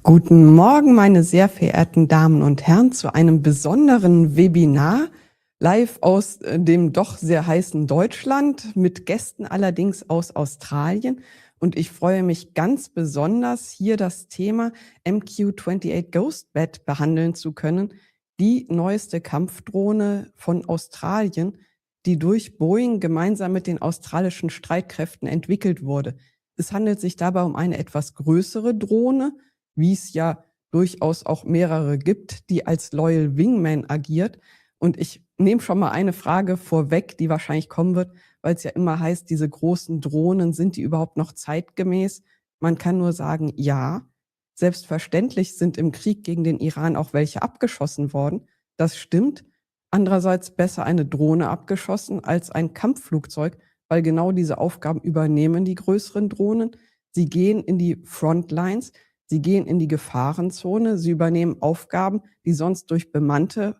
Guten Morgen, meine sehr verehrten Damen und Herren, zu einem besonderen Webinar, live aus dem doch sehr heißen Deutschland, mit Gästen allerdings aus Australien. Und ich freue mich ganz besonders, hier das Thema MQ-28 Ghostbat behandeln zu können, die neueste Kampfdrohne von Australien, die durch Boeing gemeinsam mit den australischen Streitkräften entwickelt wurde. Es handelt sich dabei um eine etwas größere Drohne, wie es ja durchaus auch mehrere gibt, die als Loyal Wingman agiert. Und ich nehme schon mal eine Frage vorweg, die wahrscheinlich kommen wird, weil es ja immer heißt, diese großen Drohnen, sind die überhaupt noch zeitgemäß? Man kann nur sagen, ja. Selbstverständlich sind im Krieg gegen den Iran auch welche abgeschossen worden. Das stimmt. Andererseits besser eine Drohne abgeschossen als ein Kampfflugzeug, weil genau diese Aufgaben übernehmen die größeren Drohnen. Sie gehen in die Frontlines, sie gehen in die Gefahrenzone, sie übernehmen Aufgaben, die sonst durch bemannte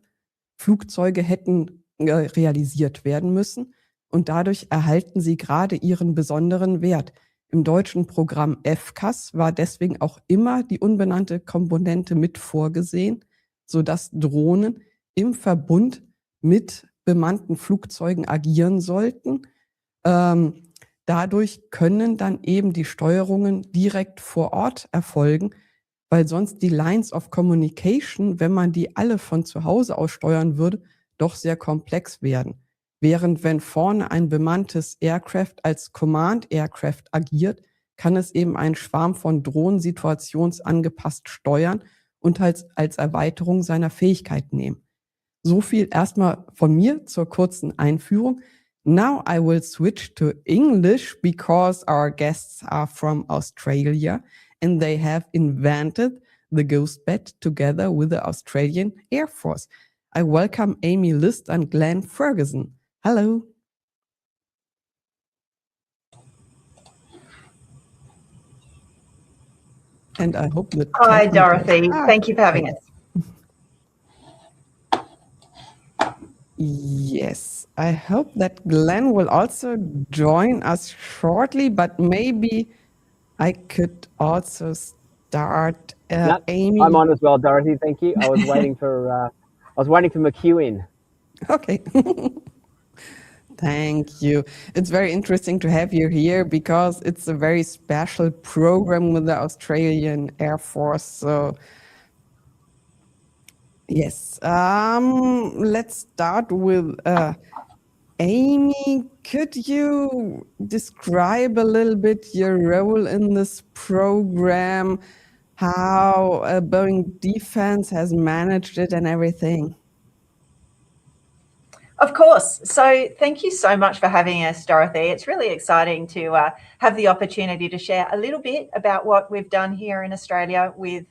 Flugzeuge hätten realisiert werden müssen. Und dadurch erhalten sie gerade ihren besonderen Wert. Im deutschen Programm FCAS war deswegen auch immer die unbenannte Komponente mit vorgesehen, sodass Drohnen im Verbund mit bemannten Flugzeugen agieren sollten. Dadurch können dann eben die Steuerungen direkt vor Ort erfolgen, weil sonst die Lines of Communication, wenn man die alle von zu Hause aus steuern würde, doch sehr komplex werden. Während wenn vorne ein bemanntes Aircraft als Command Aircraft agiert, kann es eben einen Schwarm von Drohnen situationsangepasst steuern und als Erweiterung seiner Fähigkeit nehmen. So viel erstmal von mir zur kurzen Einführung. Now I will switch to English because our guests are from Australia and they have invented the Ghostbat together with the Australian Air Force. I welcome Amy List and Glen Ferguson. Hello. And I hope that... Hi, Dorothy. Thank you for having us. Yes, I hope that Glenn will also join us shortly, but maybe I could also start. Yep, Amy, I'm on as well, Dorothy. Thank you. I was waiting for MQ in. Okay. Thank you. It's very interesting to have you here because it's a very special program with the Australian Air Force. So yes, let's start with Amy. Could you describe a little bit your role in this program, how Boeing Defence has managed it and everything? Of course. So thank you so much for having us, Dorothy. It's really exciting to have the opportunity to share a little bit about what we've done here in Australia with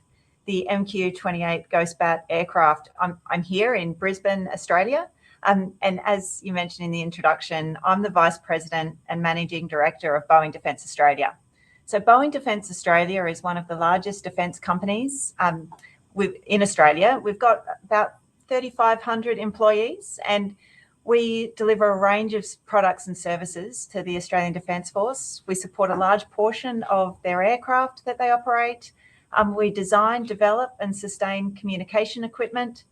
the MQ-28 Ghostbat aircraft. I'm here in Brisbane, Australia. And as you mentioned in the introduction, I'm the Vice President and Managing Director of Boeing Defence Australia. So Boeing Defence Australia is one of the largest defence companies in Australia. We've got about 3,500 employees, and we deliver a range of products and services to the Australian Defence Force. We support a large portion of their aircraft that they operate. We design, develop and sustain communication equipment.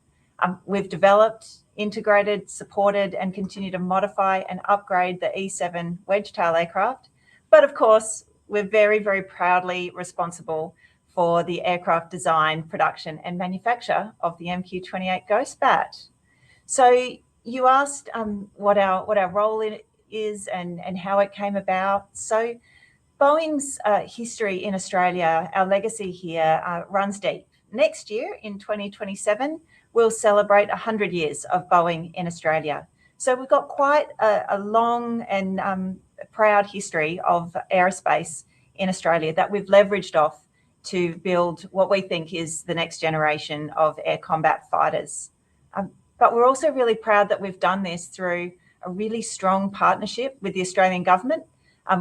We've developed, integrated, supported and continue to modify and upgrade the E7 wedge-tail aircraft. But of course, we're very, very proudly responsible for the aircraft design, production and manufacture of the MQ-28 Ghostbat. So you asked what our role in it is and how it came about. So Boeing's history in Australia, our legacy here runs deep. Next year in 2027, we'll celebrate 100 years of Boeing in Australia. So we've got quite a long and proud history of aerospace in Australia that we've leveraged off to build what we think is the next generation of air combat fighters. But we're also really proud that we've done this through a really strong partnership with the Australian government,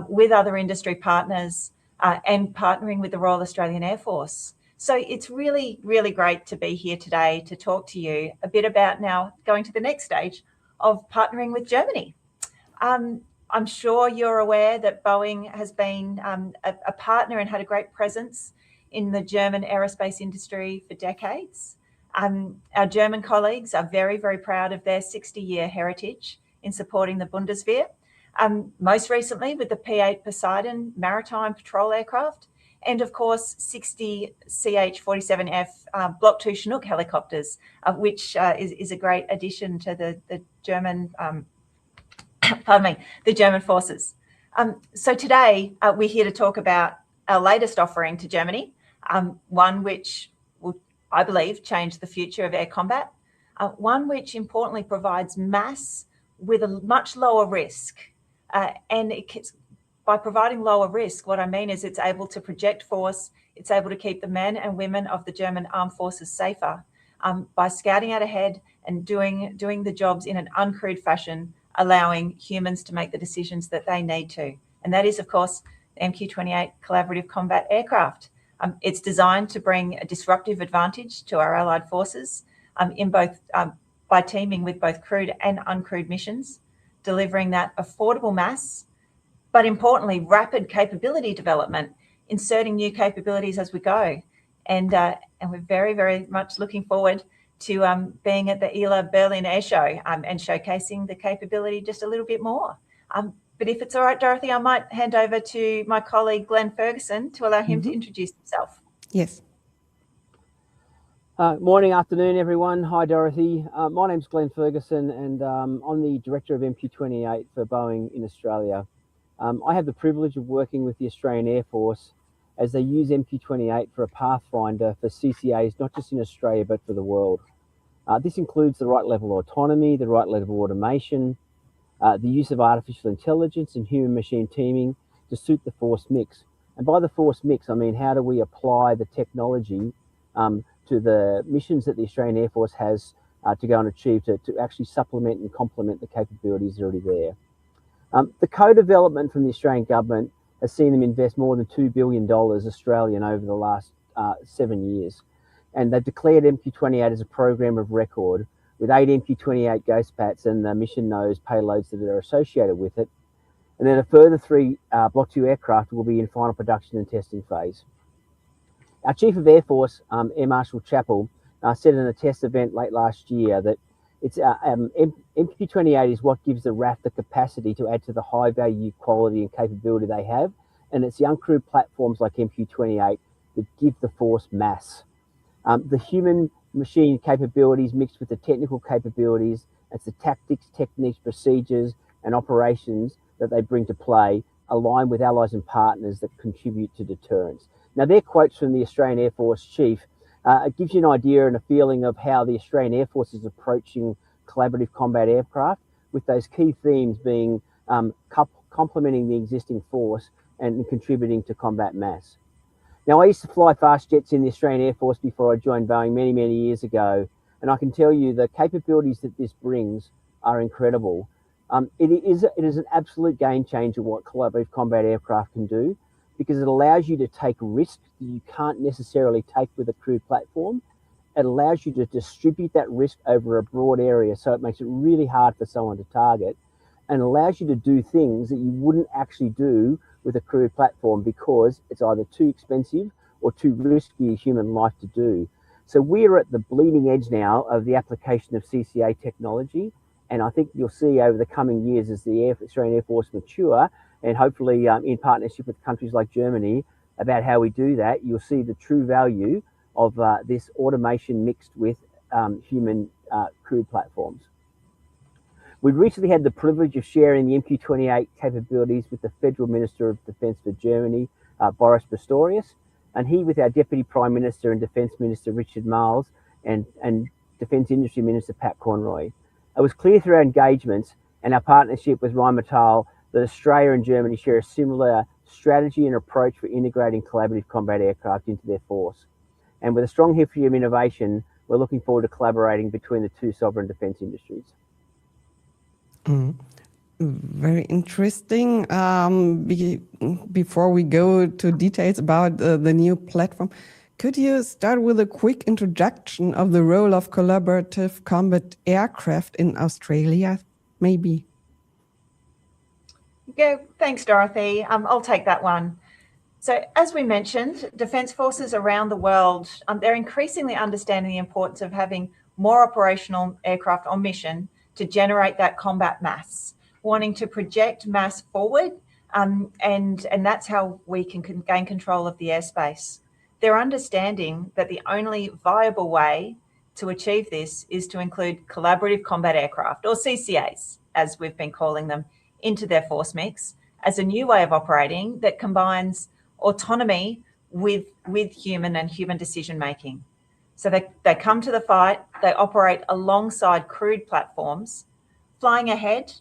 with other industry partners, and partnering with the Royal Australian Air Force. So it's really, really great to be here today to talk to you a bit about now going to the next stage of partnering with Germany. I'm sure you're aware that Boeing has been a partner and had a great presence in the German aerospace industry for decades. Our German colleagues are very, very proud of their 60-year heritage in supporting the Bundeswehr, most recently with the P-8 Poseidon maritime patrol aircraft, and of course 60 CH-47F Block 2 Chinook helicopters, which is a great addition to the German, the German forces. So today we're here to talk about our latest offering to Germany, one which will, I believe, change the future of air combat, one which importantly provides mass with a much lower risk. And by providing lower risk, what I mean is it's able to project force, it's able to keep the men and women of the German armed forces safer by scouting out ahead and doing the jobs in an uncrewed fashion, allowing humans to make the decisions that they need to. And that is, of course, the MQ-28 collaborative combat aircraft. It's designed to bring a disruptive advantage to our allied forces in both by teaming with both crewed and uncrewed missions, delivering that affordable mass, but importantly, rapid capability development, inserting new capabilities as we go. And we're very, very much looking forward to being at the ILA Berlin Air Show and showcasing the capability just a little bit more. But if it's all right, Dorothy, I might hand over to my colleague, Glen Ferguson, to allow him to introduce himself. Yes. Morning, afternoon, everyone. Hi, Dorothy. My name's Glen Ferguson, and I'm the Director of MQ-28 for Boeing in Australia. I have the privilege of working with the Australian Air Force as they use MQ-28 for a pathfinder for CCAs, not just in Australia, but for the world. This includes the right level of autonomy, the right level of automation, the use of artificial intelligence and human-machine teaming to suit the force mix. And by the force mix, I mean, how do we apply the technology to the missions that the Australian Air Force has to go and achieve to actually supplement and complement the capabilities already there. The co-development from the Australian government has seen them invest more than $2 billion Australian over the last 7 years. And they've declared MQ-28 as a program of record with 8 MQ-28 GhostPats and the mission nose payloads that are associated with it. And then a further 3 Block 2 aircraft will be in final production and testing phase. Our Chief of Air Force, Air Marshal Chappell, said in a test event late last year that it's MQ-28 is what gives the RAAF the capacity to add to the high value, quality and capability they have. And it's the uncrewed platforms like MQ-28 that give the force mass. The human machine capabilities mixed with the technical capabilities, it's the tactics, techniques, procedures and operations that they bring to play align with allies and partners that contribute to deterrence. Now, their quotes from the Australian Air Force Chief, it gives you an idea and a feeling of how the Australian Air Force is approaching collaborative combat aircraft, with those key themes being complementing the existing force and contributing to combat mass. Now, I used to fly fast jets in the Australian Air Force before I joined Boeing many, many years ago, and I can tell you the capabilities that this brings are incredible. It is an absolute game changer what collaborative combat aircraft can do, because it allows you to take risks that you can't necessarily take with a crewed platform. It allows you to distribute that risk over a broad area, so it makes it really hard for someone to target, and allows you to do things that you wouldn't actually do with a crewed platform because it's either too expensive or too risky a human life to do. So we're at the bleeding edge now of the application of CCA technology, and I think you'll see over the coming years as the Australian Air Force mature, and hopefully in partnership with countries like Germany, about how we do that, you'll see the true value of this automation mixed with human crewed platforms. We recently had the privilege of sharing the MQ-28 capabilities with the Federal Minister of Defence for Germany, Boris Pistorius, and he with our Deputy Prime Minister and Defence Minister Richard Marles and Defence Industry Minister Pat Conroy. It was clear through our engagements and our partnership with Rheinmetall that Australia and Germany share a similar strategy and approach for integrating collaborative combat aircraft into their force. And with a strong history of innovation, we're looking forward to collaborating between the two sovereign defence industries. Very interesting. Before we go to details about the new platform, could you start with a quick introduction of the role of collaborative combat aircraft in Australia, maybe? Yeah, thanks, Dorothy. I'll take that one. So as we mentioned, Defence forces around the world, they're increasingly understanding the importance of having more operational aircraft on mission to generate that combat mass, wanting to project mass forward, and that's how we can gain control of the airspace. They're understanding that the only viable way to achieve this is to include collaborative combat aircraft, or CCAs, as we've been calling them, into their force mix as a new way of operating that combines autonomy with human and human decision making. So they come to the fight, they operate alongside crewed platforms. Flying ahead,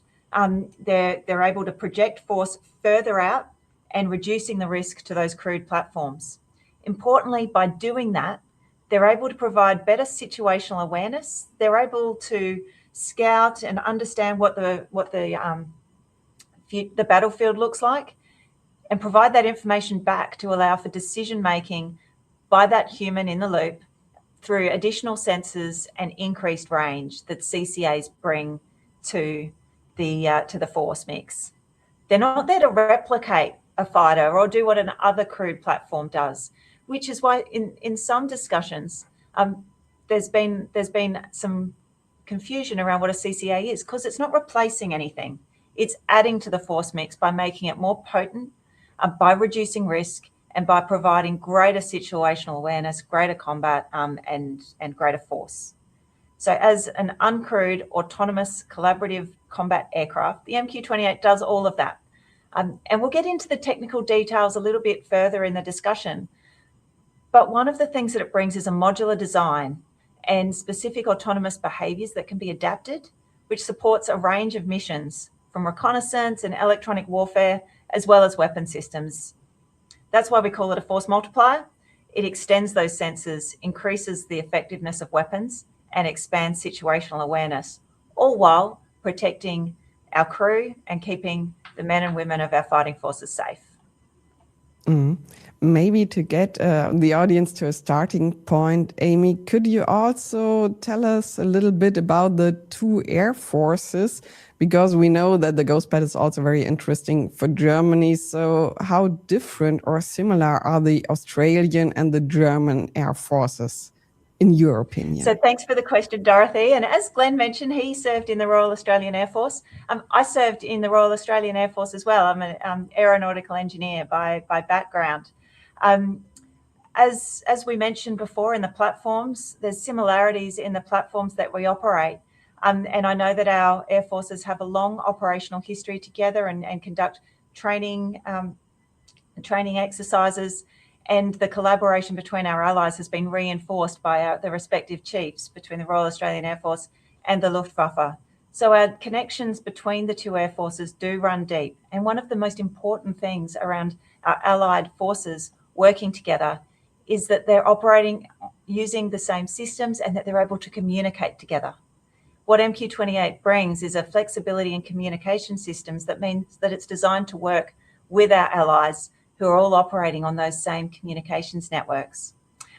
they're able to project force further out and reducing the risk to those crewed platforms. Importantly, by doing that, they're able to provide better situational awareness. They're able to scout and understand what the battlefield looks like, and provide that information back to allow for decision making by that human in the loop through additional sensors and increased range that CCAs bring to the force mix. They're not there to replicate a fighter or do what another crewed platform does, which is why in some discussions there's been some confusion around what a CCA is, because it's not replacing anything. It's adding to the force mix by making it more potent, by reducing risk, and by providing greater situational awareness, greater combat, and greater force. So as an uncrewed, autonomous, collaborative combat aircraft, the MQ-28 does all of that. And we'll get into the technical details a little bit further in the discussion. But one of the things that it brings is a modular design and specific autonomous behaviours that can be adapted, which supports a range of missions from reconnaissance and electronic warfare, as well as weapon systems. That's why we call it a force multiplier. It extends those sensors, increases the effectiveness of weapons, and expands situational awareness, all while protecting our crew and keeping the men and women of our fighting forces safe. Maybe to get the audience to a starting point, Amy, could you also tell us a little bit about the two air forces? Because we know that the Ghost Bat is also very interesting for Germany. So how different or similar are the Australian and the German air forces, in your opinion? So thanks for the question, Dorothy. And as Glenn mentioned, he served in the Royal Australian Air Force. I served in the Royal Australian Air Force as well. I'm an aeronautical engineer by background. As we mentioned before in the platforms, there's similarities in the platforms that we operate. And I know that our air forces have a long operational history together and conduct training exercises, and the collaboration between our allies has been reinforced by the respective chiefs between the Royal Australian Air Force and the Luftwaffe. So our connections between the two air forces do run deep. And one of the most important things around our allied forces working together is that they're operating using the same systems and that they're able to communicate together. What MQ-28 brings is a flexibility in communication systems that means that it's designed to work with our allies who are all operating on those same communications networks.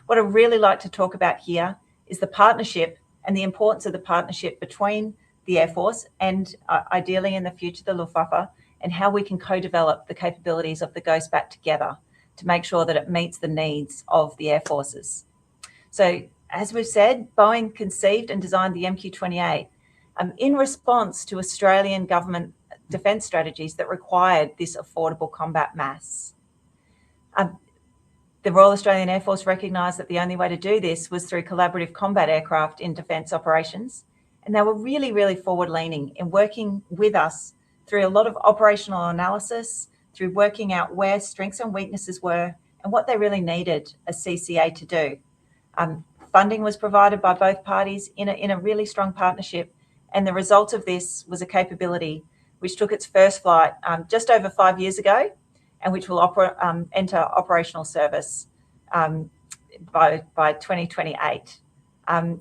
What I'd really like to talk about here is the partnership and the importance of the partnership between the Air Force and ideally in the future the Luftwaffe, and how we can co-develop the capabilities of the Ghost Bat together to make sure that it meets the needs of the Air Forces. So as we've said, Boeing conceived and designed the MQ-28 in response to Australian government defence strategies that required this affordable combat mass. The Royal Australian Air Force recognised that the only way to do this was through collaborative combat aircraft in defence operations. And they were really, really forward-leaning in working with us through a lot of operational analysis, through working out where strengths and weaknesses were and what they really needed a CCA to do. Funding was provided by both parties in a really strong partnership. And the result of this was a capability which took its first flight just over 5 years ago, and which will enter operational service by 2028.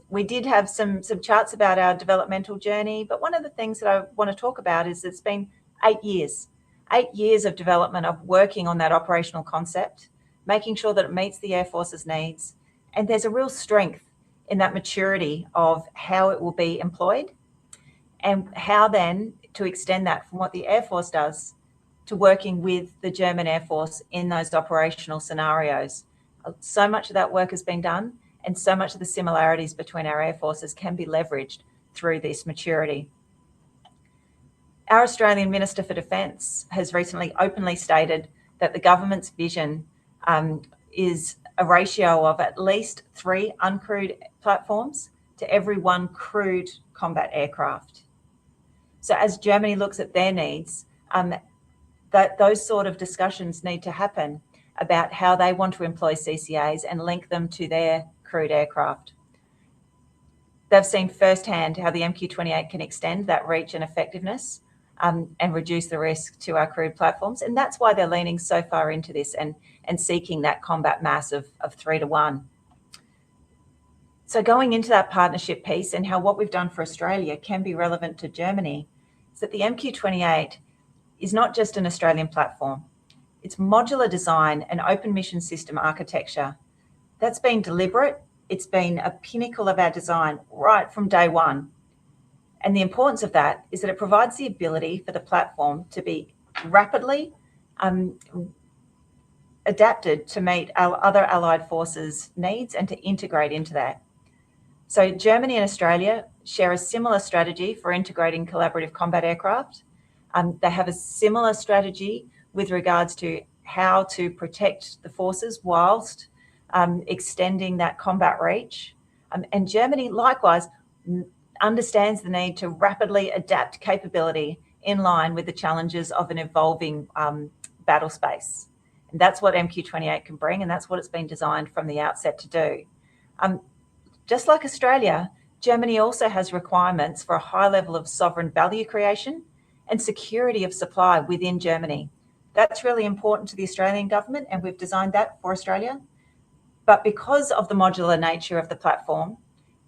We did have some charts about our developmental journey, but one of the things that I want to talk about is it's been 8 years. 8 years of development of working on that operational concept, making sure that it meets the Air Force's needs, and there's a real strength in that maturity of how it will be employed, and how then to extend that from what the Air Force does to working with the German Air Force in those operational scenarios. So much of that work has been done, and so much of the similarities between our air forces can be leveraged through this maturity. Our Australian Minister for Defence has recently openly stated that the government's vision is a ratio of at least 3 uncrewed platforms to every 1 crewed combat aircraft. So as Germany looks at their needs, that those sort of discussions need to happen about how they want to employ CCAs and link them to their crewed aircraft. They've seen firsthand how the MQ-28 can extend that reach and effectiveness and reduce the risk to our crewed platforms. And that's why they're leaning so far into this and seeking that combat mass of 3 to 1. So going into that partnership piece and how what we've done for Australia can be relevant to Germany is that the MQ-28 is not just an Australian platform. It's modular design and open mission system architecture. That's been deliberate. It's been a pinnacle of our design right from day one. And the importance of that is that it provides the ability for the platform to be rapidly adapted to meet our other allied forces' needs and to integrate into that. So Germany and Australia share a similar strategy for integrating collaborative combat aircraft. They have a similar strategy with regards to how to protect the forces whilst extending that combat reach. And Germany, likewise, understands the need to rapidly adapt capability in line with the challenges of an evolving battle space. And that's what MQ-28 can bring, and that's what it's been designed from the outset to do. Just like Australia, Germany also has requirements for a high level of sovereign value creation and security of supply within Germany. That's really important to the Australian government, and we've designed that for Australia. But because of the modular nature of the platform,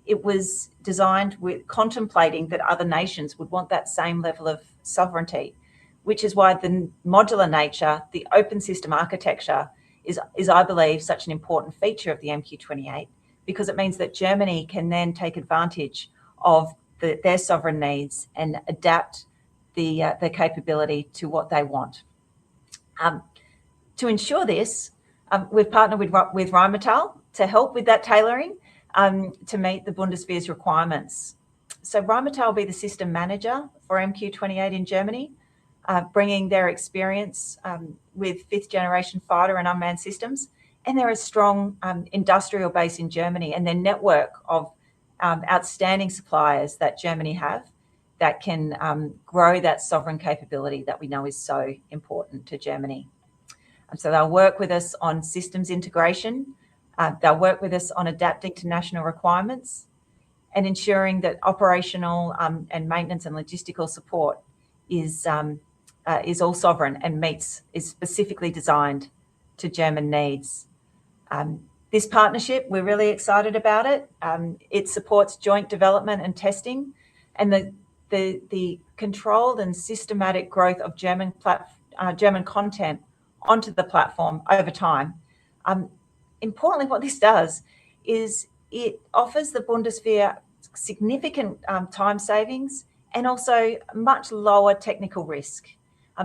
it was designed with contemplating that other nations would want that same level of sovereignty, which is why the modular nature, the open system architecture is I believe, such an important feature of the MQ-28, because it means that Germany can then take advantage of their sovereign needs and adapt their capability to what they want. To ensure this, we've partnered with Rheinmetall to help with that tailoring to meet the Bundeswehr's requirements. So Rheinmetall will be the system manager for MQ-28 in Germany, bringing their experience with 5th generation fighter and unmanned systems. And they're a strong industrial base in Germany, and their network of outstanding suppliers that Germany have that can grow that sovereign capability that we know is so important to Germany. So they'll work with us on systems integration. They'll work with us on adapting to national requirements and ensuring that operational and maintenance and logistical support is all sovereign and is specifically designed to German needs. This partnership, we're really excited about it. It supports joint development and testing, and the controlled and systematic growth of German content onto the platform over time. Importantly, what this does is it offers the Bundeswehr significant time savings and also much lower technical risk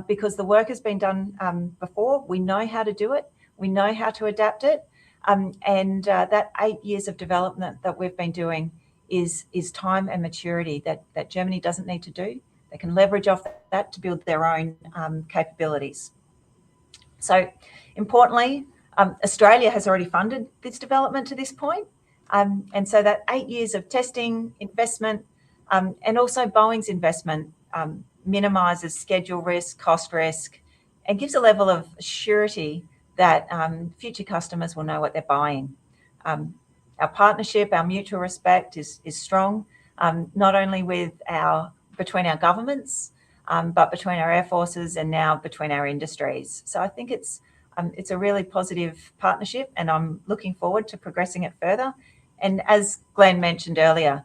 because the work has been done before. We know how to do it. We know how to adapt it. And that 8 years of development that we've been doing is time and maturity that Germany doesn't need to do. They can leverage off that to build their own capabilities. So importantly, Australia has already funded this development to this point. And so that 8 years of testing, investment, and also Boeing's investment minimises schedule risk, cost risk, and gives a level of surety that future customers will know what they're buying. Our partnership, our mutual respect is strong, not only between our governments, but between our air forces and now between our industries. So I think it's a really positive partnership, and I'm looking forward to progressing it further. And as Glenn mentioned earlier,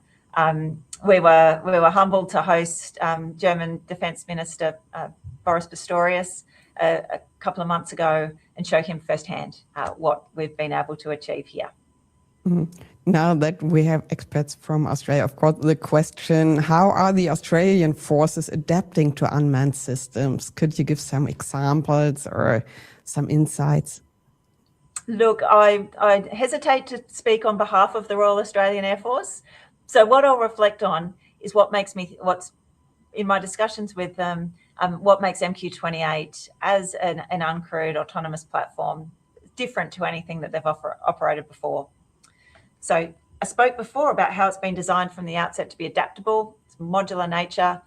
we were humbled to host German Defence Minister Boris Pistorius a couple of months ago and show him firsthand what we've been able to achieve here. Now that we have experts from Australia, of course, the question, how are the Australian forces adapting to unmanned systems? Could you give some examples or some insights? Look, I hesitate to speak on behalf of the Royal Australian Air Force. So what I'll reflect on is what's in my discussions with them, what makes MQ-28 as an uncrewed autonomous platform different to anything that they've operated before. So I spoke before about how it's been designed from the outset to be adaptable, its modular nature.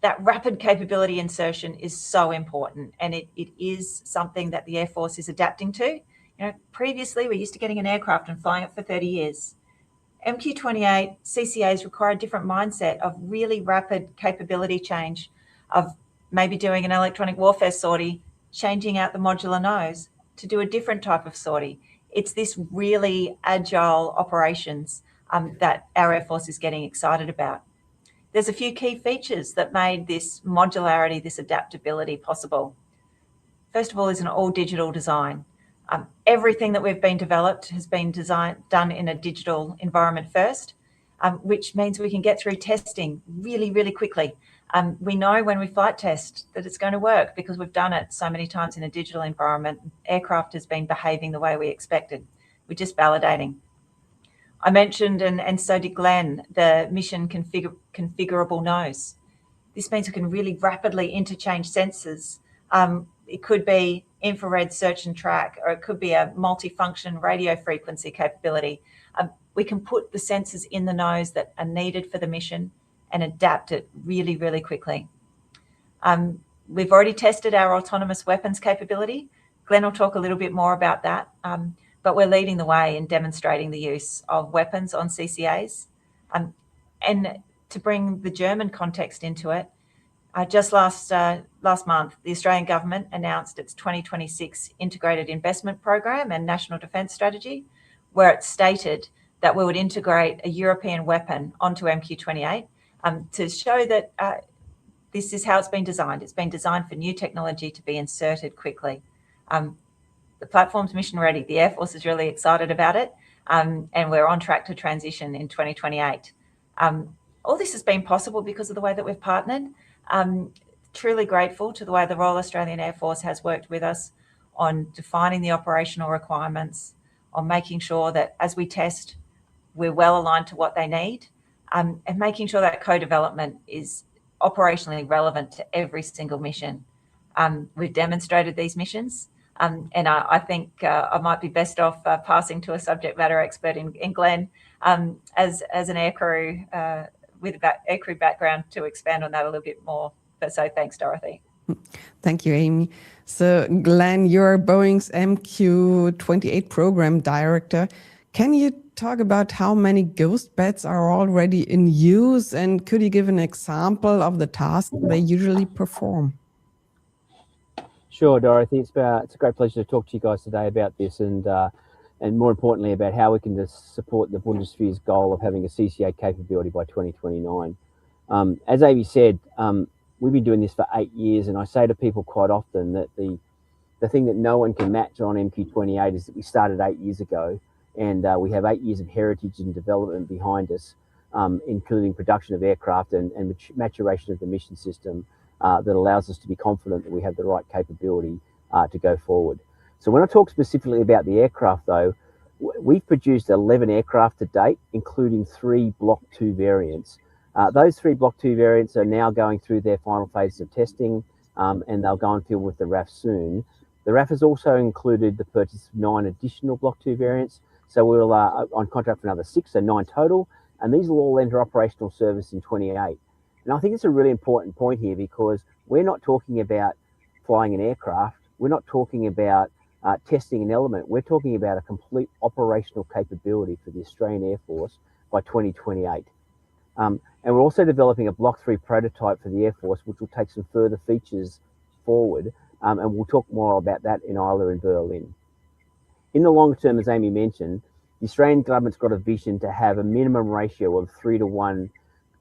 That rapid capability insertion is so important, and it is something that the Air Force is adapting to. Previously we're used to getting an aircraft and flying it for 30 years. MQ-28 CCAs require a different mindset of really rapid capability change, of maybe doing an electronic warfare sortie, changing out the modular nose to do a different type of sortie. It's this really agile operations that our Air Force is getting excited about. There's a few key features that made this modularity, this adaptability possible. First of all is an all-digital design. Everything that we've been developed has been done in a digital environment first, which means we can get through testing really, really quickly. We know when we flight test that it's going to work because we've done it so many times in a digital environment. Aircraft has been behaving the way we expected. We're just validating. I mentioned, and so did Glen, the mission configurable nose. This means we can really rapidly interchange sensors. It could be infrared search and track, or it could be a multifunction radio frequency capability. We can put the sensors in the nose that are needed for the mission and adapt it really, really quickly. We've already tested our autonomous weapons capability. Glen will talk a little bit more about that, but we're leading the way in demonstrating the use of weapons on CCAs. And to bring the German context into it, just last month, the Australian government announced its 2026 Integrated Investment Program and National Defence Strategy, where it stated that we would integrate a European weapon onto MQ-28 to show that this is how it's been designed. It's been designed for new technology to be inserted quickly. The platform's mission ready. The Air Force is really excited about it, and we're on track to transition in 2028. All this has been possible because of the way that we've partnered. Truly grateful to the way the Royal Australian Air Force has worked with us on defining the operational requirements, on making sure that as we test, we're well aligned to what they need, and making sure that co-development is operationally relevant to every single mission. We've demonstrated these missions, and I think I might be best off passing to a subject matter expert in Glen as an aircrew with an aircrew background to expand on that a little bit more. But so thanks, Dorothy. Thank you, Amy. So Glen, you're Boeing's MQ-28 program director. Can you talk about how many ghost beds are already in use, and could you give an example of the tasks they usually perform? Sure, Dorothy. It's a great pleasure to talk to you guys today about this, and more importantly about how we can just support the Bundeswehr's goal of having a CCA capability by 2029. As Amy said, we've been doing this for 8 years, and I say to people quite often that the thing that no one can match on MQ-28 is that we started 8 years ago, and we have 8 years of heritage and development behind us, including production of aircraft and maturation of the mission system that allows us to be confident that we have the right capability to go forward. So when I talk specifically about the aircraft, though, we've produced 11 aircraft to date, including 3 Block 2 variants. Those 3 Block 2 variants are now going through their final phases of testing, and they'll go on field with the RAAF soon. The RAAF has also included the purchase of 9 additional Block 2 variants, so we'll on contract for another 6, so 9 total, and these will all enter operational service in 28. And I think it's a really important point here, because we're not talking about flying an aircraft, we're not talking about testing an element, we're talking about a complete operational capability for the Australian Air Force by 2028. And we're also developing a Block 3 prototype for the Air Force, which will take some further features forward, and we'll talk more about that in Isla and Berlin. In the long term, as Amy mentioned, the Australian government's got a vision to have a minimum ratio of 3 to 1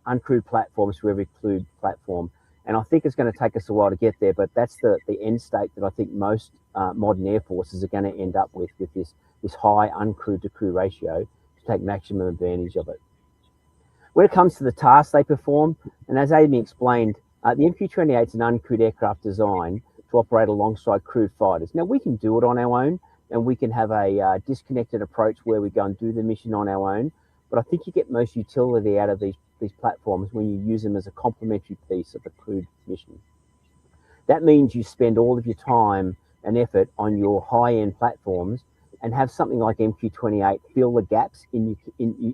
uncrewed platforms to every crewed platform, And I think it's going to take us a while to get there, but that's the end state that I think most modern air forces are going to end up with this high uncrewed to crew ratio to take maximum advantage of it. When it comes to the tasks they perform, and as Amy explained, the MQ-28 is an uncrewed aircraft design to operate alongside crewed fighters. Now, we can do it on our own, and we can have a disconnected approach where we go and do the mission on our own, but I think you get most utility out of these platforms when you use them as a complementary piece of a crewed mission. That means you spend all of your time and effort on your high-end platforms and have something like MQ-28 fill the gaps in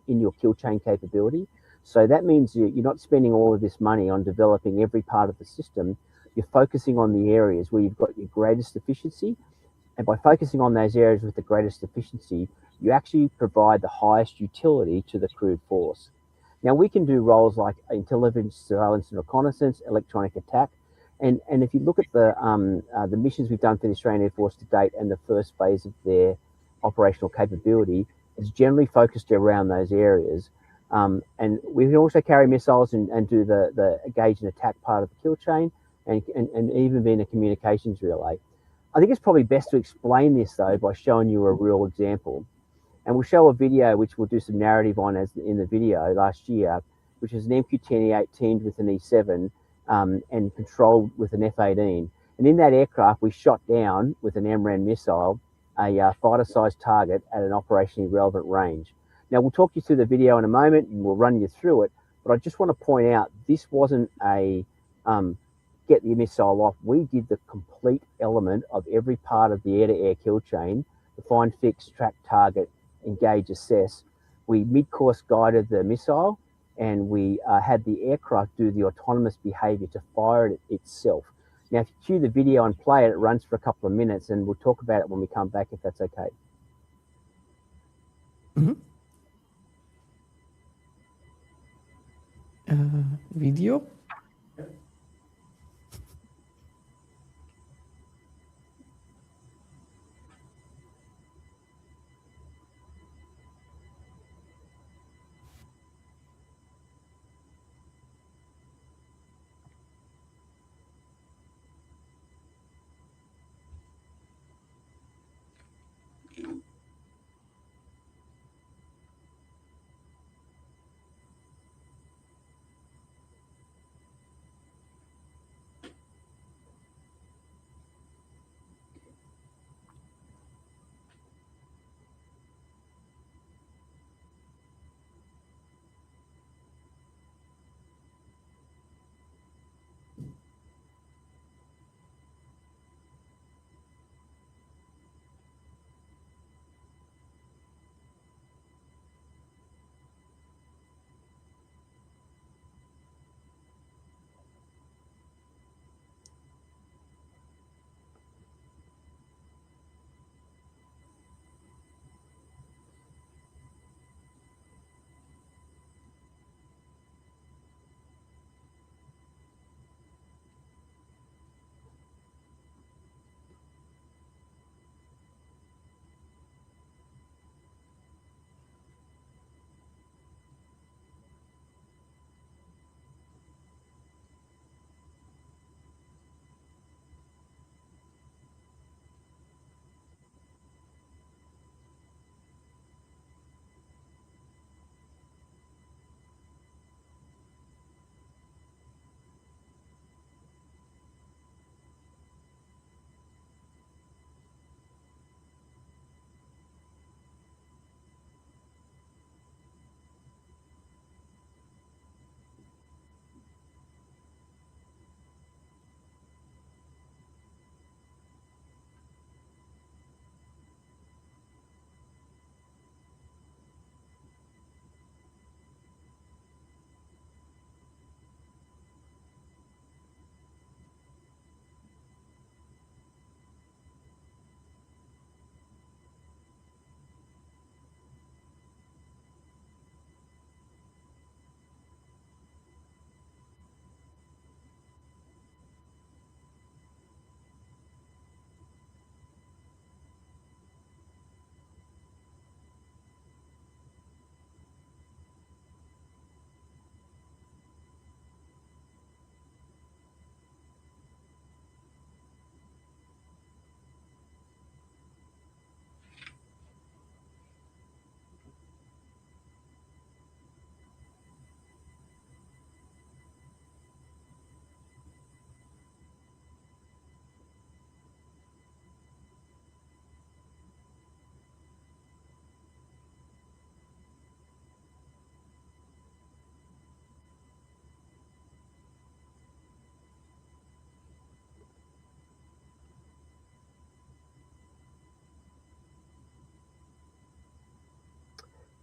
your kill chain capability. So that means you're not spending all of this money on developing every part of the system. You're focusing on the areas where you've got your greatest efficiency. And by focusing on those areas with the greatest efficiency, you actually provide the highest utility to the crewed force. Now, we can do roles like intelligence, surveillance and reconnaissance, electronic attack. And if you look at the missions we've done for the Australian Air Force to date and the first phase of their operational capability, it's generally focused around those areas. And we can also carry missiles and do the engage and attack part of the kill chain and even be in a communications relay. I think it's probably best to explain this, though, by showing you a real example. And we'll show a video which we'll do some narrative on as in the video last year, which is an MQ-28 teamed with an E-7 and controlled with an F-18. And in that aircraft, we shot down with an MRAAM missile a fighter-sized target at an operationally relevant range. Now, we'll talk you through the video in a moment and we'll run you through it, but I just want to point out this wasn't a get the missile off. We did the complete element of every part of the air-to-air kill chain: define, fix, track, target, engage, assess. We mid-course guided the missile, and we had the aircraft do the autonomous behavior to fire it itself. Now, if you cue the video and play it, it runs for a couple of minutes, and we'll talk about it when we come back, if that's okay. Video.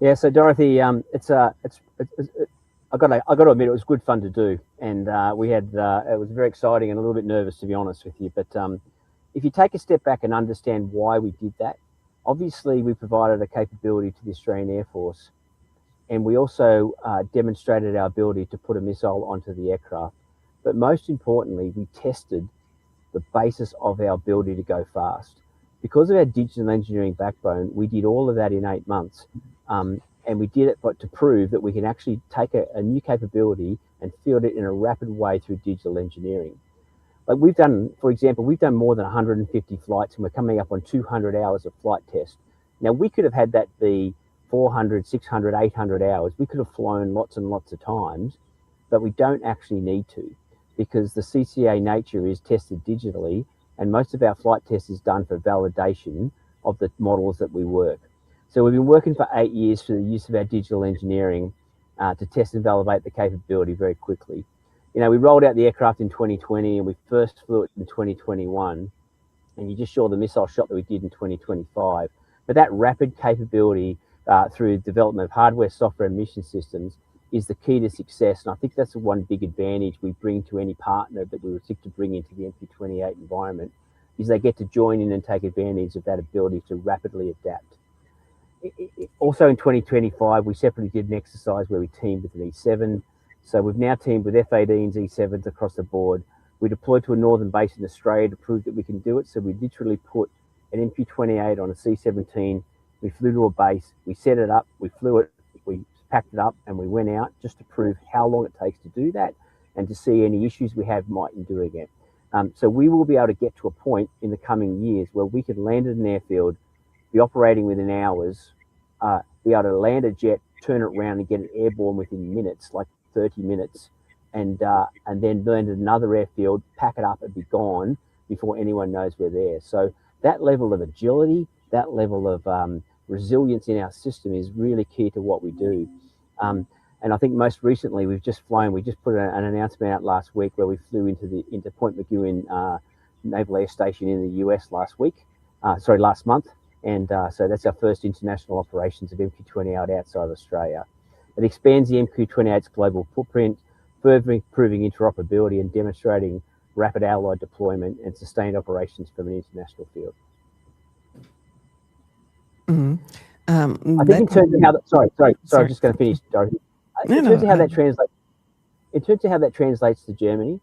Yeah, so Dorothy, I got to admit it was good fun to do, and we had it was very exciting and a little bit nervous, to be honest with you. But if you take a step back and understand why we did that, obviously we provided a capability to the Australian Air Force, and we also demonstrated our ability to put a missile onto the aircraft. But most importantly, we tested the basis of our ability to go fast. Because of our digital engineering backbone, we did all of that in 8 months. And we did it but to prove that we can actually take a new capability and field it in a rapid way through digital engineering. Like we've done, for example, we've done more than 150 flights and we're coming up on 200 hours of flight test. Now we could have had that be 400, 600, 800 hours. We could have flown lots and lots of times, but we don't actually need to, because the CCA nature is tested digitally, and most of our flight test is done for validation of the models that we work. So we've been working for 8 years for the use of our digital engineering to test and validate the capability very quickly. You know, we rolled out the aircraft in 2020 and we first flew it in 2021, and you just saw the missile shot that we did in 2025. But that rapid capability through development of hardware, software, and mission systems is the key to success. And I think that's the one big advantage we bring to any partner that we would seek to bring into the MQ-28 environment, is they get to join in and take advantage of that ability to rapidly adapt. Also in 2025, we separately did an exercise where we teamed with an E7. So we've now teamed with F-18s, E7s across the board. We deployed to a northern base in Australia to prove that we can do it. So we literally put an MQ-28 on a C-17. We flew to a base, we set it up, we flew it, we packed it up, and we went out just to prove how long it takes to do that and to see any issues we have mightn't do again. So we will be able to get to a point in the coming years where we can land at an airfield, be operating within hours, be able to land a jet, turn it around and get it airborne within minutes, like 30 minutes, and then land at another airfield, pack it up and be gone before anyone knows we're there. So that level of agility, that level of resilience in our system is really key to what we do. And I think most recently we just put an announcement out last week where we flew into Point McGowan Naval Air Station in the US last month. And so that's our first international operations of MQ-28 outside of Australia. It expands the MQ-28's global footprint, further improving interoperability and demonstrating rapid allied deployment and sustained operations from an international field. Mm-hmm. I think in terms of how that, sorry, I'm just going to finish, Dorothy. In terms of how that translates to Germany,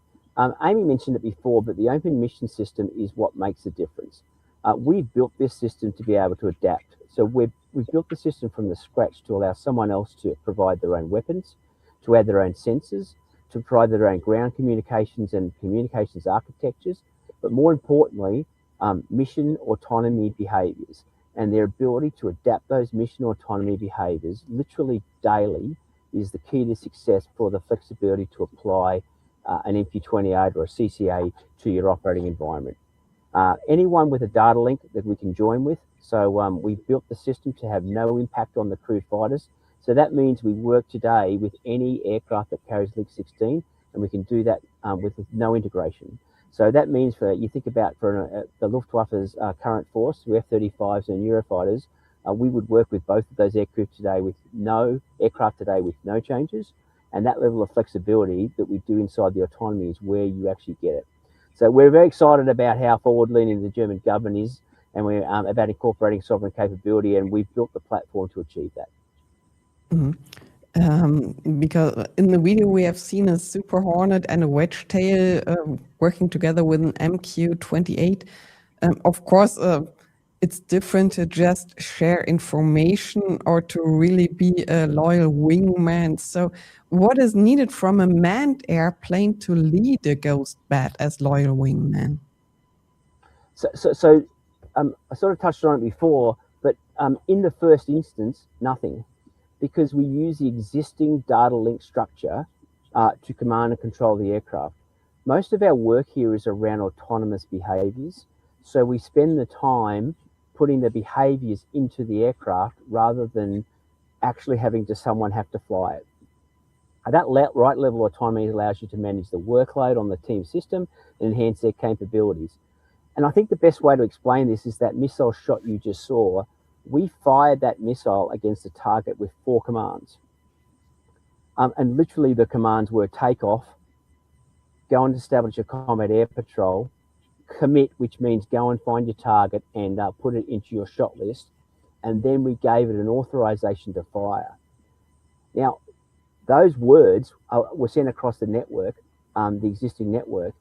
Amy mentioned it before, but the open mission system is what makes a difference. We've built this system to be able to adapt. So we've built the system from the scratch to allow someone else to provide their own weapons, to add their own sensors, to provide their own ground communications and communications architectures, but more importantly, mission autonomy behaviors and their ability to adapt those mission autonomy behaviors literally daily is the key to success for the flexibility to apply an MQ-28 or a CCA to your operating environment. Anyone with a data link that we can join with. So we've built the system to have no impact on the crewed fighters. So that means we work today with any aircraft that carries Link 16, and we can do that with no integration. So that means for the Luftwaffe's current force, the F-35s and Eurofighters, we would work with both of those aircraft today with no changes. And that level of flexibility that we do inside the autonomy is where you actually get it. So we're very excited about how forward-leaning the German government is, and we're about incorporating sovereign capability, and we've built the platform to achieve that. Mm-hmm. Because in the video we have seen a Super Hornet and a Wedge Tail working together with an MQ-28. Of course, it's different to just share information or to really be a loyal wingman. So what is needed from a manned airplane to lead a Ghost Bat as loyal wingman? So I sort of touched on it before, but in the first instance, nothing, because we use the existing data link structure to command and control the aircraft. Most of our work here is around autonomous behaviors. So we spend the time putting the behaviors into the aircraft rather than actually having someone have to fly it. That right level of autonomy allows you to manage the workload on the team system and enhance their capabilities. And I think the best way to explain this is that missile shot you just saw we fired that missile against the target with 4 commands. And literally the commands were take off, go and establish a combat air patrol, commit, which means go and find your target and put it into your shot list. And then we gave it an authorization to fire. Now, those words were sent across the network, the existing network,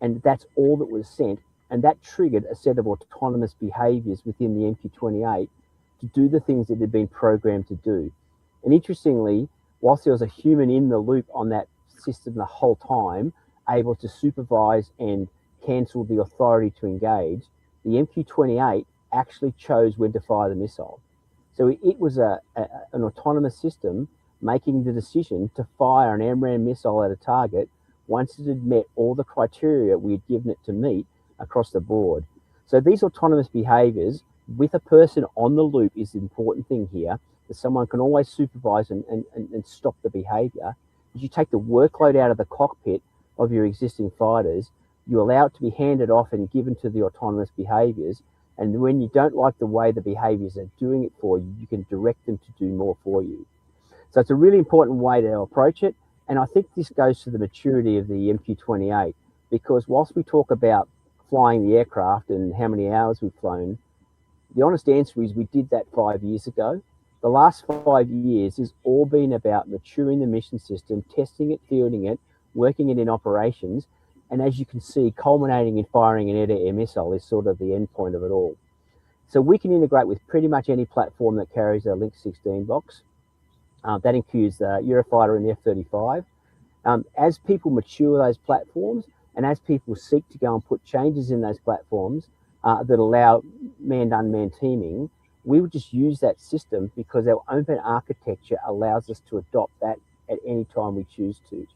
and that's all that was sent. And that triggered a set of autonomous behaviors within the MQ-28 to do the things it had been programmed to do. And interestingly, whilst there was a human in the loop on that system the whole time, able to supervise and cancel the authority to engage, the MQ-28 actually chose when to fire the missile. So it was an autonomous system making the decision to fire an MRAM missile at a target once it had met all the criteria we had given it to meet across the board. So these autonomous behaviors with a person on the loop is the important thing here, that someone can always supervise and stop the behavior. As you take the workload out of the cockpit of your existing fighters, you allow it to be handed off and given to the autonomous behaviors. And when you don't like the way the behaviors are doing it for you, you can direct them to do more for you. So it's a really important way to approach it. And I think this goes to the maturity of the MQ-28, because whilst we talk about flying the aircraft and how many hours we've flown, the honest answer is we did that 5 years ago. The last 5 years has all been about maturing the mission system, testing it, fielding it, working it in operations. And as you can see, culminating in firing an air-to-air missile is sort of the end point of it all. So we can integrate with pretty much any platform that carries a Link 16 box. That includes the Eurofighter and the F-35. As people mature those platforms and as people seek to go and put changes in those platforms that allow manned-unmanned teaming, we would just use that system because our open architecture allows us to adopt that at any time we choose to.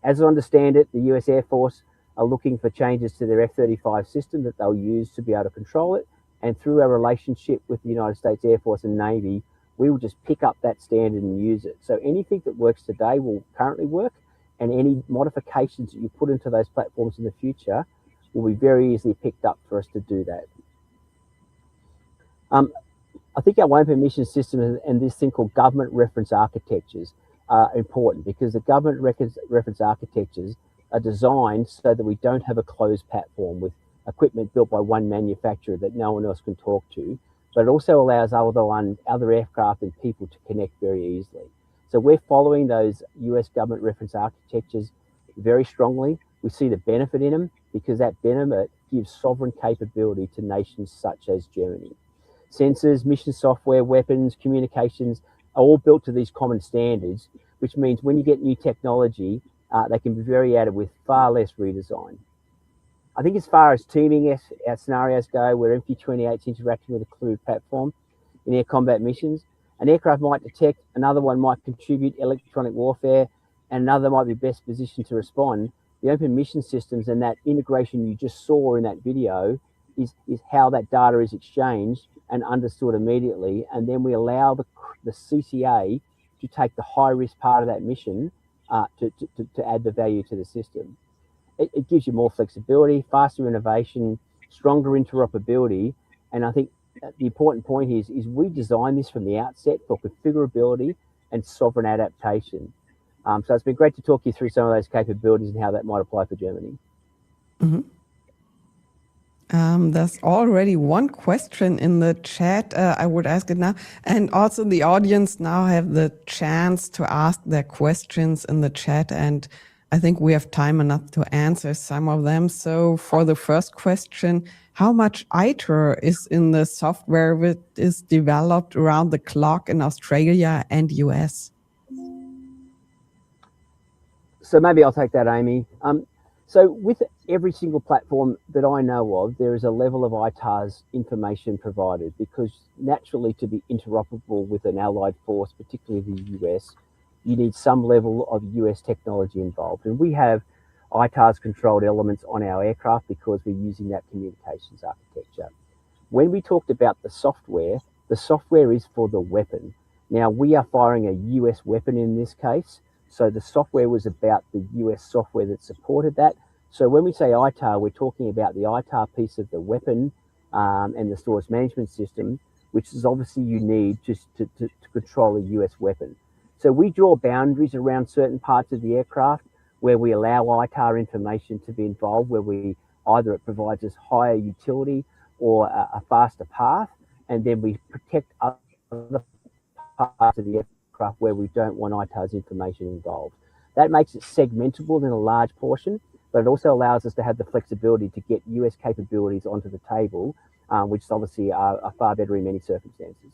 As I understand it, the US Air Force are looking for changes to their F-35 system that they'll use to be able to control it. And through our relationship with the United States Air Force and Navy, we will just pick up that standard and use it. So anything that works today will currently work, and any modifications that you put into those platforms in the future will be very easily picked up for us to do that. I think our open mission system and this thing called government reference architectures are important, because the government reference architectures are designed so that we don't have a closed platform with equipment built by one manufacturer that no one else can talk to, but it also allows other aircraft and people to connect very easily. So we're following those US government reference architectures very strongly. We see the benefit in them because that benefit gives sovereign capability to nations such as Germany. Sensors, mission software, weapons, communications are all built to these common standards, which means when you get new technology, they can be very added with far less redesign. I think as far as teaming our scenarios go, where MQ-28 is interacting with a crewed platform in air combat missions, an aircraft might detect, another one might contribute electronic warfare, and another might be best positioned to respond. The open mission systems and that integration you just saw in that video is how that data is exchanged and understood immediately. And then we allow the CCA to take the high-risk part of that mission to add the value to the system. It gives you more flexibility, faster innovation, stronger interoperability. And I think the important point is we designed this from the outset for configurability and sovereign adaptation. So it's been great to talk you through some of those capabilities and how that might apply for Germany. Mm-hmm. There's already one question in the chat. I would ask it now. And also the audience now have the chance to ask their questions in the chat. And I think we have time enough to answer some of them. So for the first question, how much ITER is in the software that is developed around the clock in Australia and US? So maybe I'll take that, Amy. So with every single platform that I know of, there is a level of ITAR's information provided, because naturally to be interoperable with an allied force, particularly the US, you need some level of US technology involved. And we have ITAR's controlled elements on our aircraft because we're using that communications architecture. When we talked about the software is for the weapon. Now we are firing a US weapon in this case. So the software was about the US software that supported that. So when we say ITAR, we're talking about the ITAR piece of the weapon and the storage management system, which is obviously you need just to control a US weapon. So we draw boundaries around certain parts of the aircraft where we allow ITAR information to be involved, where we either it provides us higher utility or a faster path, and then we protect other parts of the aircraft where we don't want ITAR's information involved. That makes it segmentable in a large portion, but it also allows us to have the flexibility to get US capabilities onto the table, which obviously are far better in many circumstances.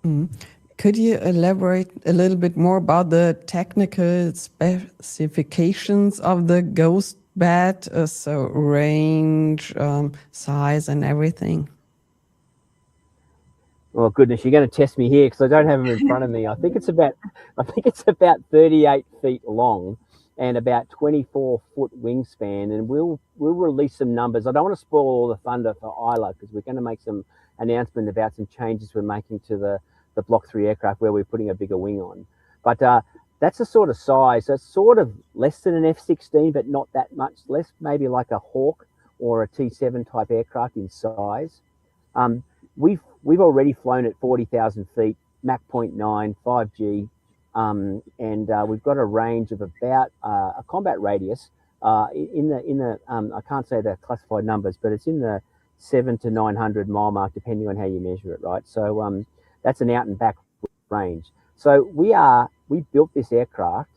Mm. Could you elaborate a little bit more about the technical specifications of the Ghost Bat, so range, size, and everything? Oh goodness, you're going to test me here because I don't have them in front of me. I think it's about 38 feet long and about 24-foot wingspan, and we'll release some numbers. I don't want to spoil all the thunder for Isla because we're going to make some announcement about some changes we're making to the Block 3 aircraft where we're putting a bigger wing on. But that's the sort of size. So it's sort of less than an F-16, but not that much less, maybe like a Hawk or a T-7 type aircraft in size. We've already flown at 40,000 feet, Mach 0.9, 5G, and we've got a range of about a combat radius in the I can't say the classified numbers, but it's in the 700 to 900 mile mark, depending on how you measure it, right? So that's an out and back range. So we built this aircraft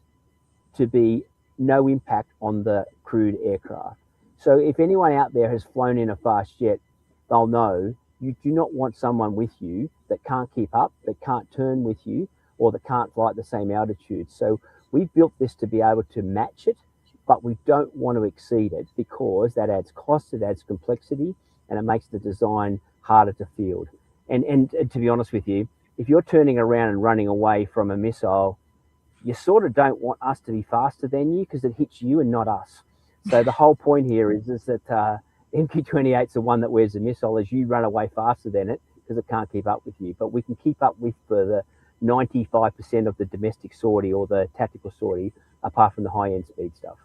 to be no impact on the crewed aircraft. So if anyone out there has flown in a fast jet, they'll know you do not want someone with you that can't keep up, that can't turn with you, or that can't fly at the same altitude. So we built this to be able to match it, but we don't want to exceed it because that adds cost, it adds complexity, and it makes the design harder to field. And to be honest with you, if you're turning around and running away from a missile, you sort of don't want us to be faster than you because it hits you and not us. So the whole point here is that MQ-28 is the one that wears the missile as you run away faster than it because it can't keep up with you. But we can keep up with the 95% of the domestic sortie or the tactical sortie, apart from the high-end speed stuff.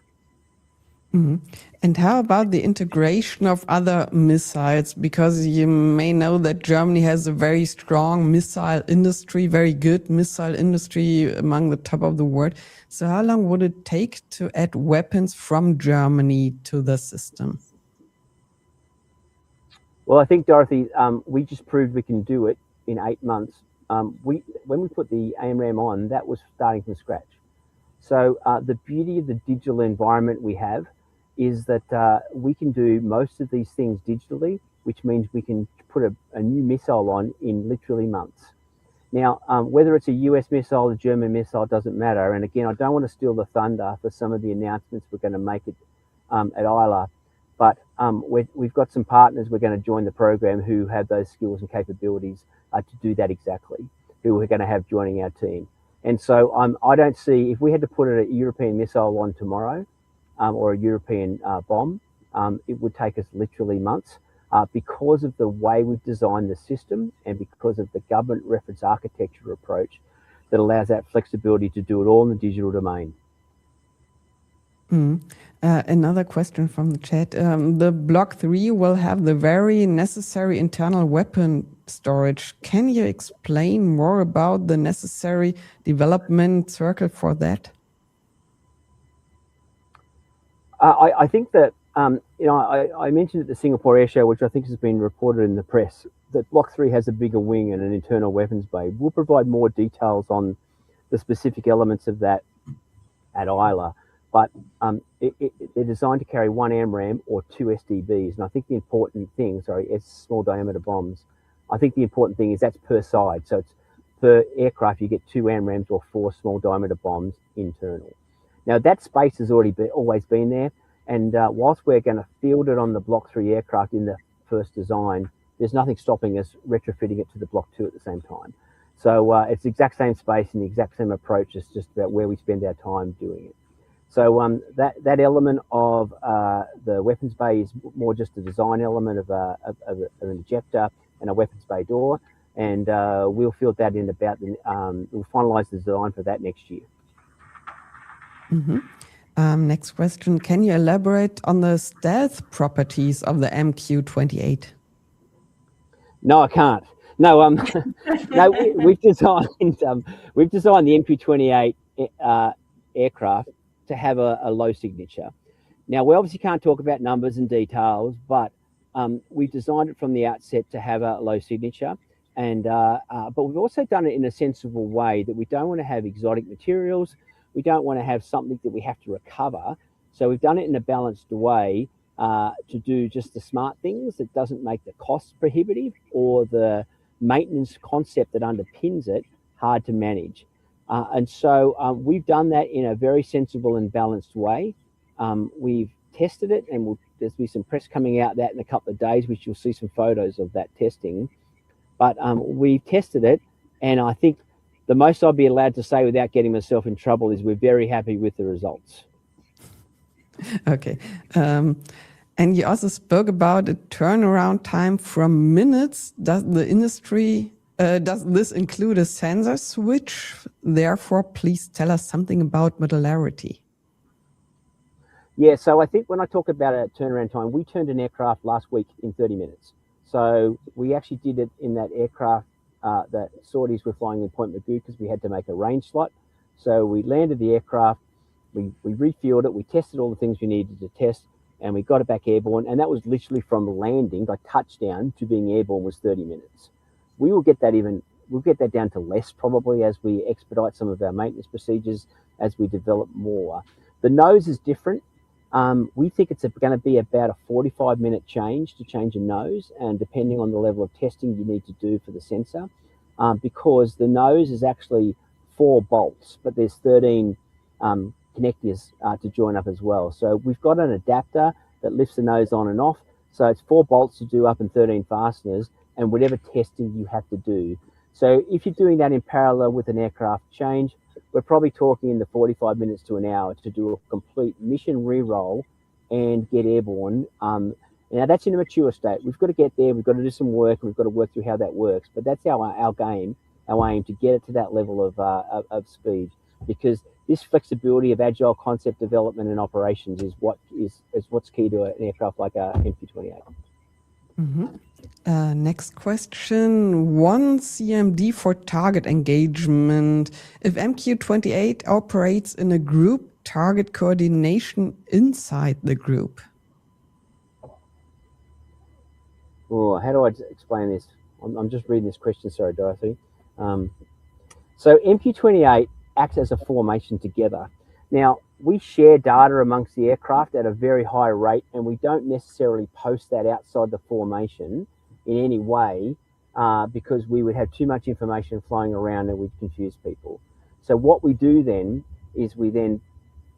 Mm-hmm. And how about the integration of other missiles? Because you may know that Germany has a very strong missile industry, very good missile industry among the top of the world. So how long would it take to add weapons from Germany to the system? Well, I think, Dorothy, we just proved we can do it in 8 months. When we put the AMRAAM on, that was starting from scratch. So the beauty of the digital environment we have is that we can do most of these things digitally, which means we can put a new missile on in literally months. Now, whether it's a US missile, a German missile, doesn't matter. And again, I don't want to steal the thunder for some of the announcements we're going to make at ILA, but we've got some partners we're going to join the program who have those skills and capabilities to do that exactly, who we're going to have joining our team. And so I don't see, if we had to put a European missile on tomorrow, or a European bomb, it would take us literally months because of the way we've designed the system and because of the government reference architecture approach that allows that flexibility to do it all in the digital domain. Another question from the chat. The Block 3 will have the very necessary internal weapon storage. Can you explain more about the necessary development circle for that? I think that, I mentioned at the Singapore Air Show, which I think has been reported in the press, that Block 3 has a bigger wing and an internal weapons bay. We'll provide more details on the specific elements of that at ILA, but they're designed to carry one AMRAAM or 2 SDBs. And I think the important thing, it's small diameter bombs. I think the important thing is that's per side. So it's per aircraft, you get 2 AMRAAMs or 4 small diameter bombs internal. Now that space has always been there, and whilst we're going to field it on the Block 3 aircraft in the first design, there's nothing stopping us retrofitting it to the Block 2 at the same time. So it's the exact same space and the exact same approach. It's just about where we spend our time doing it. So that element of the weapons bay is more just a design element of an ejector and a weapons bay door, and we'll field that in about we'll finalise the design for that next year. Mm-hmm. Next question. Can you elaborate on the stealth properties of the MQ-28? No, I can't. No, no, we've designed the MQ-28 aircraft to have a low signature. Now, we obviously can't talk about numbers and details, but we've designed it from the outset to have a low signature. And but we've also done it in a sensible way that we don't want to have exotic materials. We don't want to have something that we have to recover. So we've done it in a balanced way to do just the smart things that doesn't make the cost prohibitive or the maintenance concept that underpins it hard to manage. And so we've done that in a very sensible and balanced way. We've tested it, and there's be some press coming out that in a couple of days, which you'll see some photos of that testing. But we've tested it, and I think the most I'd be allowed to say without getting myself in trouble is we're very happy with the results. Okay. And you also spoke about a turnaround time from minutes. Does the industry, does this include a sensor switch? Therefore, please tell us something about modularity. Yeah, so I think when I talk about a turnaround time, we turned an aircraft last week in 30 minutes. So we actually did it in that aircraft that sorties were flying in Point Magoo because we had to make a range slot. So we landed the aircraft, we refueled it, we tested all the things we needed to test, and we got it back airborne. And that was literally from landing, like touchdown, to being airborne was 30 minutes. We will get that we'll get that down to less probably as we expedite some of our maintenance procedures, as we develop more. The nose is different. We think it's going to be about a 45-minute change to change a nose, and depending on the level of testing you need to do for the sensor, because the nose is actually 4 bolts, but there's 13 connectors to join up as well. So we've got an adapter that lifts the nose on and off. So it's 4 bolts to do up and 13 fasteners, and whatever testing you have to do. So if you're doing that in parallel with an aircraft change, we're probably talking in the 45 minutes to an hour to do a complete mission re-roll and get airborne. Now that's in a mature state. We've got to get there. We've got to do some work. We've got to work through how that works. But that's our aim to get it to that level of speed, because this flexibility of agile concept development and operations is what's key to an aircraft like a MQ-28. Mm-hmm. Next question. 1 CMD for target engagement. If MQ-28 operates in a group, target coordination inside the group. Oh, how do I explain this? I'm just reading this question. Sorry, Dorothy. So MQ-28 acts as a formation together. Now, we share data amongst the aircraft at a very high rate, and we don't necessarily post that outside the formation in any way because we would have too much information flying around and we'd confuse people. So what we do then is we then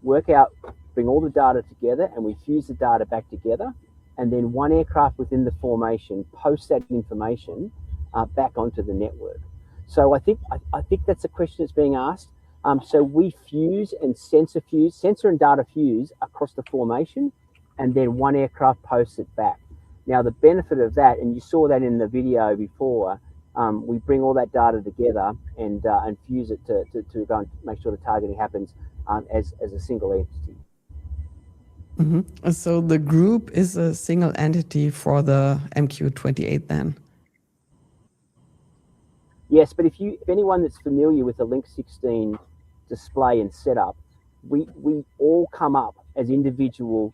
work out, bring all the data together, and we fuse the data back together, and then one aircraft within the formation posts that information back onto the network. So I think that's a question that's being asked. So we fuse and sensor and data fuse across the formation, and then one aircraft posts it back. Now, the benefit of that, and you saw that in the video before, we bring all that data together and fuse it to go and make sure the targeting happens as a single entity. Mm-hmm. So the group is a single entity for the MQ-28 then? Yes, but if anyone that's familiar with the Link 16 display and setup, we all come up as individual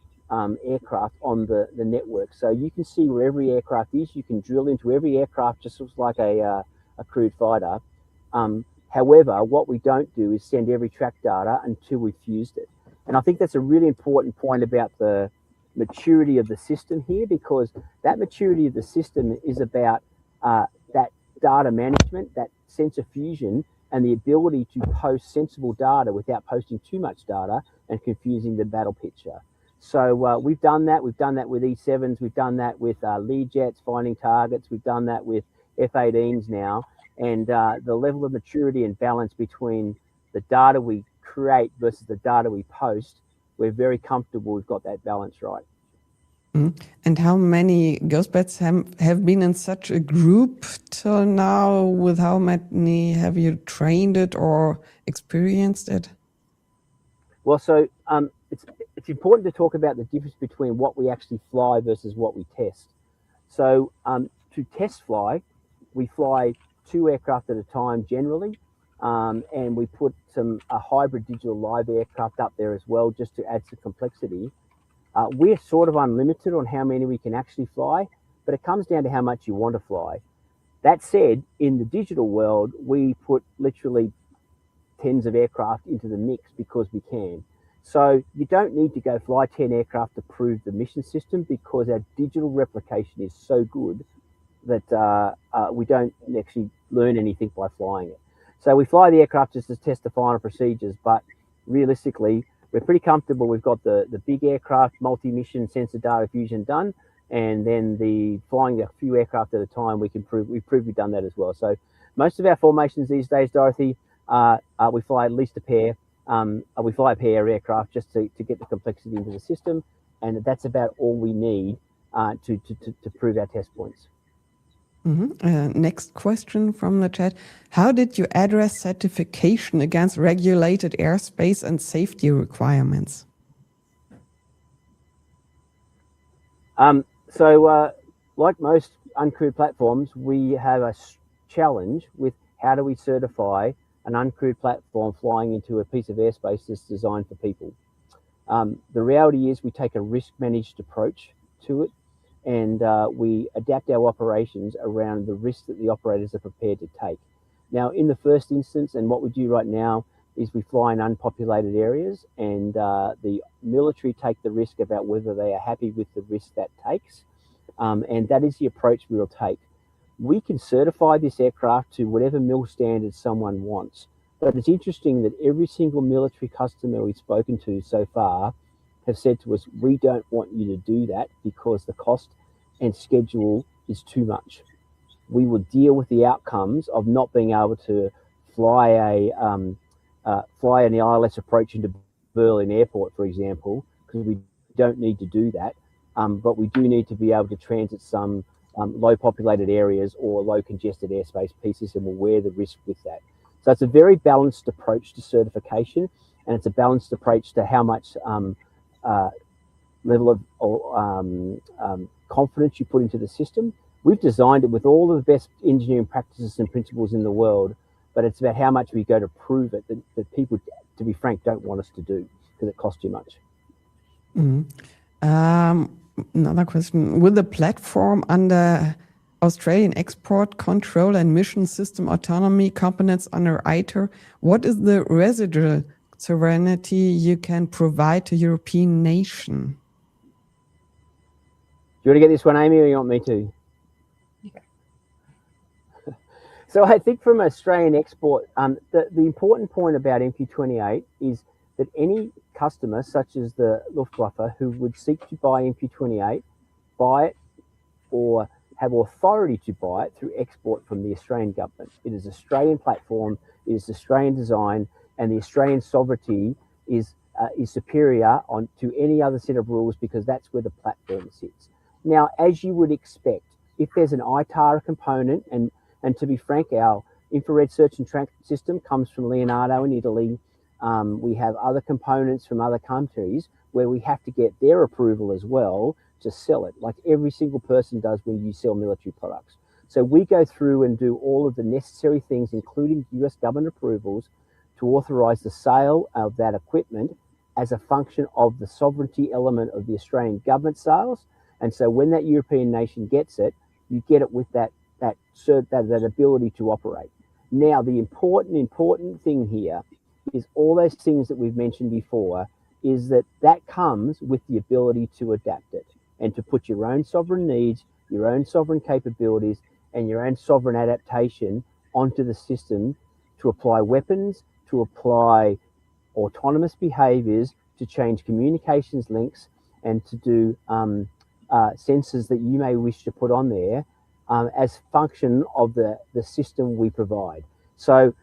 aircraft on the network. So you can see where every aircraft is. You can drill into every aircraft, just looks like a crewed fighter. However, what we don't do is send every track data until we've fused it. And I think that's a really important point about the maturity of the system here, because that maturity of the system is about that data management, that sensor fusion, and the ability to post sensible data without posting too much data and confusing the battle picture. So we've done that. We've done that with E7s. We've done that with Learjets, finding targets. We've done that with F-18s now. And the level of maturity and balance between the data we create versus the data we post, we're very comfortable we've got that balance right. Mm. And how many Ghostbats have been in such a group till now? With how many have you trained it or experienced it? Well, so it's important to talk about the difference between what we actually fly versus what we test. So to test fly, we fly 2 aircraft at a time generally, and we put a hybrid digital live aircraft up there as well, just to add some complexity. We're sort of unlimited on how many we can actually fly, but it comes down to how much you want to fly. That said, in the digital world, we put literally tens of aircraft into the mix because we can. So you don't need to go fly 10 aircraft to prove the mission system, because our digital replication is so good that we don't actually learn anything by flying it. So we fly the aircraft just to test the final procedures, but realistically, we're pretty comfortable. We've got the big aircraft, multi-mission sensor data fusion done, and then the flying a few aircraft at a time, we've proved we've done that as well. So most of our formations these days, Dorothy, we fly at least a pair. We fly a pair of aircraft just to get the complexity into the system, and that's about all we need to prove our test points. Next question from the chat. How did you address certification against regulated airspace and safety requirements? Like most uncrewed platforms, we have a challenge with how do we certify an uncrewed platform flying into a piece of airspace that's designed for people. The reality is we take a risk-managed approach to it, and we adapt our operations around the risks that the operators are prepared to take. Now, in the first instance, and what we do right now, is we fly in unpopulated areas, and the military take the risk about whether they are happy with the risk that takes, and that is the approach we will take. We can certify this aircraft to whatever mil standards someone wants, but it's interesting that every single military customer we've spoken to so far have said to us, we don't want you to do that because the cost and schedule is too much. We will deal with the outcomes of not being able to fly an ILS approach into Berlin Airport, for example, because we don't need to do that, but we do need to be able to transit some low populated areas or low congested airspace pieces, and we'll wear the risk with that. So it's a very balanced approach to certification, and it's a balanced approach to how much level of confidence you put into the system. We've designed it with all of the best engineering practices and principles in the world, but it's about how much we go to prove it that people, to be frank, don't want us to do because it costs too much. Another question. With the platform under Australian Export Control and Mission System Autonomy components under ITER, what is the residual sovereignty you can provide to European nation? Do you want to get this one, Amy, or you want me to? Yeah. So I think from Australian export, the important point about MQ-28 is that any customer, such as the Luftwaffe, who would seek to buy MQ-28, buy it or have authority to buy it through export from the Australian government. It is Australian platform, it is Australian design, and the Australian sovereignty is superior to any other set of rules because that's where the platform sits. Now, as you would expect, if there's an ITAR component, and to be frank, our infrared search and track system comes from Leonardo in Italy. We have other components from other countries where we have to get their approval as well to sell it, like every single person does when you sell military products. So we go through and do all of the necessary things, including US government approvals, to authorize the sale of that equipment as a function of the sovereignty element of the Australian government sales. And so when that European nation gets it, you get it with that ability to operate. Now, the important thing here is all those things that we've mentioned before, is that comes with the ability to adapt it and to put your own sovereign needs, your own sovereign capabilities, and your own sovereign adaptation onto the system to apply weapons, to apply autonomous behaviors, to change communications links, and to do sensors that you may wish to put on there as function of the system we provide. So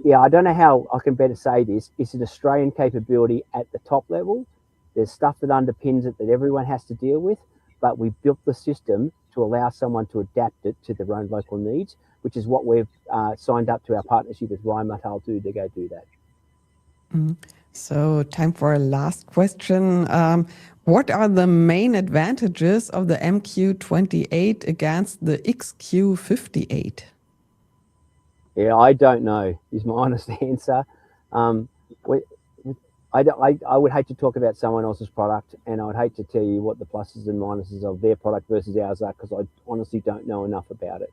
yeah, I don't know how I can better say this. It's an Australian capability at the top level. There's stuff that underpins it that everyone has to deal with, but we built the system to allow someone to adapt it to their own local needs, which is what we've signed up to our partnership with Rheinmetall to go do that. So time for a last question. What are the main advantages of the MQ-28 against the XQ-58? Yeah, I don't know is my honest answer. I would hate to talk about someone else's product, and I would hate to tell you what the pluses and minuses of their product versus ours are, because I honestly don't know enough about it.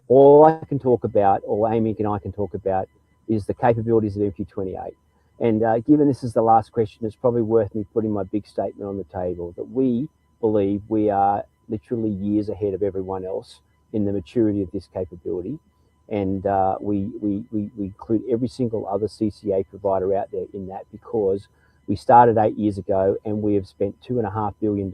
All I can talk about, or Amy and I can talk about, is the capabilities of MQ-28. And given this is the last question, it's probably worth me putting my big statement on the table that we believe we are literally years ahead of everyone else in the maturity of this capability. And we include every single other CCA provider out there in that, because we started 8 years ago and we have spent $2.5 billion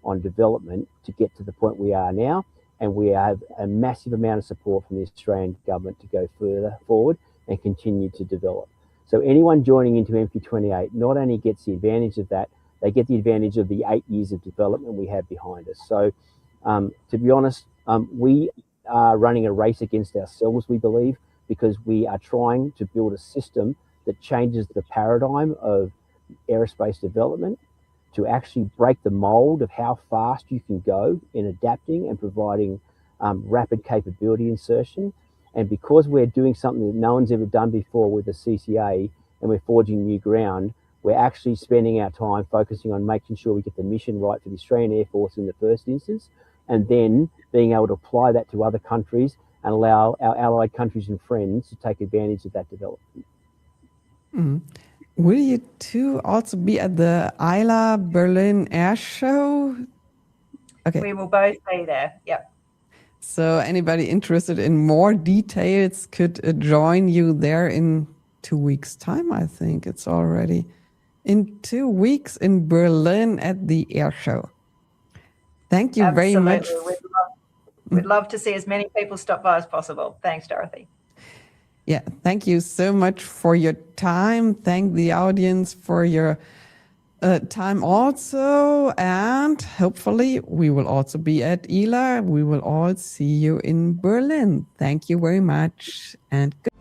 on development to get to the point we are now. And we have a massive amount of support from the Australian government to go further forward and continue to develop. So anyone joining into MQ-28 not only gets the advantage of that, they get the advantage of the 8 years of development we have behind us. So to be honest, we are running a race against ourselves, we believe, because we are trying to build a system that changes the paradigm of aerospace development to actually break the mold of how fast you can go in adapting and providing rapid capability insertion. And because we're doing something that no one's ever done before with the CCA, and we're forging new ground, we're actually spending our time focusing on making sure we get the mission right for the Australian Air Force in the first instance, and then being able to apply that to other countries and allow our allied countries and friends to take advantage of that development. Mm-hmm. Will you two also be at the ILA Berlin Air Show? Okay. We will both be there. Yep. So anybody interested in more details could join you there in 2 weeks' time. I think it's already in 2 weeks in Berlin at the air show. Thank you very much. We'd love to see as many people stop by as possible. Thanks, Dorothy. Yeah, thank you so much for your time. Thank the audience for your time also. And hopefully we will also be at ILA. We will all see you in Berlin. Thank you very much and good.